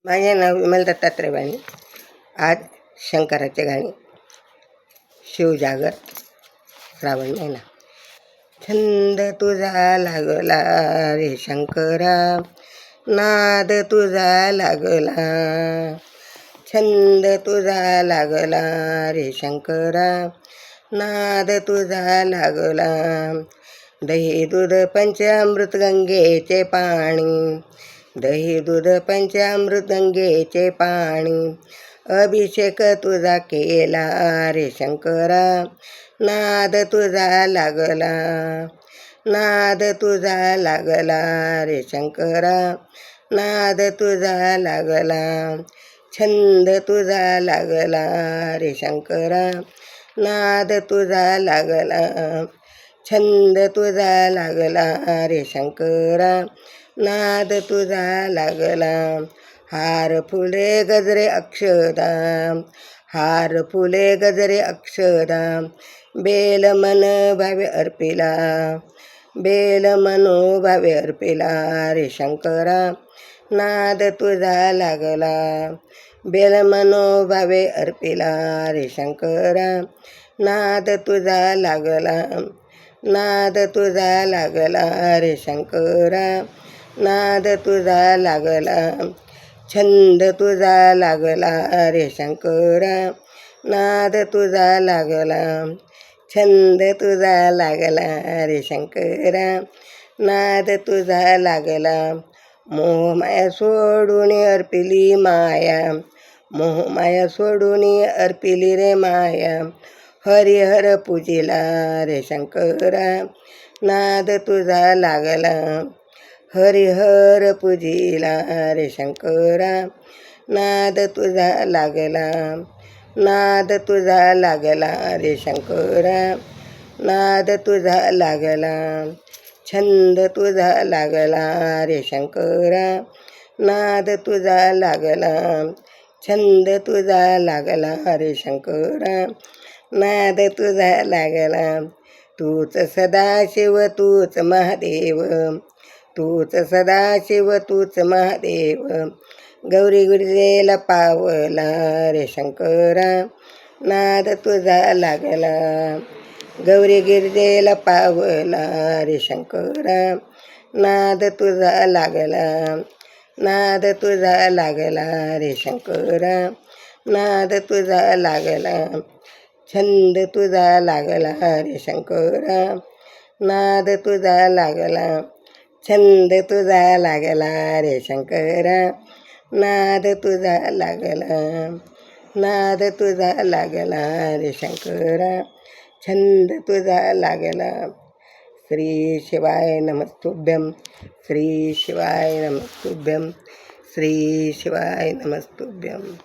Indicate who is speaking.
Speaker 1: माझे नाव विमल दत्तात्रय वाणी. आज शंकराचे गाणे. शिवजागर श्रावण महिना. छंद तुझा लागला रे शंकरा, नाद तुझा लागला. छंद तुझा लागला रे शंकरा, नाद तुझा लागला. दही दूध पंचामृत गंगेचे पाणी, दही दूध पंचामृत गंगेचे पाणी. अभिषेक तुझा केला रे शंकरा, नाद तुझा लागला. नाद तुझा लागला रे शंकरा, नाद तुझा लागला. छंद तुझा लागला रे शंकरा, नाद तुझा लागला. छंद तुझा लागला रे शंकरा, नाद तुझा लागला. हार फुले गजरे अक्षदा, हार फुले गजरे अक्षदा. बेल मन भावे अर्पिला, बेल मनो भावे अर्पिला रे शंकरा, नाद तुझा लागला. बेल मनो भावे अर्पिला रे शंकरा, नाद तुझा लागला. नाद तुझा लागला रे शंकरा, नाद तुझा लागला. छंद तुझा लागला रे शंकरा, नाद तुझा लागला. छंद तुझा लागला रे शंकरा, नाद तुझा लागला. मोहमाया सोडून अर्पिली माया, मोहमाया सोडून अर्पिली रे माया. हरिहर पूजिला रे शंकरा, नाद तुझा लागला. हरिहर पूजिला रे शंकरा, नाद तुझा लागला. नाद तुझा लागला रे शंकरा, नाद तुझा लागला. छंद तुझा लागला रे शंकरा, नाद तुझा लागला. छंद तुझा लागला रे शंकरा, नाद तुझा लागला. तूच सदाशिव तूच महादेव, तूच सदाशिव तूच महादेव. गौरी गिरिजेला पावला रे शंकरा, नाद तुझा लागला. गौरी गिरिजेला पावला रे शंकरा, नाद तुझा लागला. नाद तुझा लागला रे शंकरा, नाद तुझा लागला. छंद तुझा लागला रे शंकरा, नाद तुझा लागला. छंद तुझा लागला रे शंकरा, नाद तुझा लागला. नाद तुझा लागला रे शंकरा, छंद तुझा लागला. श्री शिवाय नमस्तुभ्यं, श्री शिवाय नमस्तुभ्यं, श्री शिवाय नमस्तुभ्यं.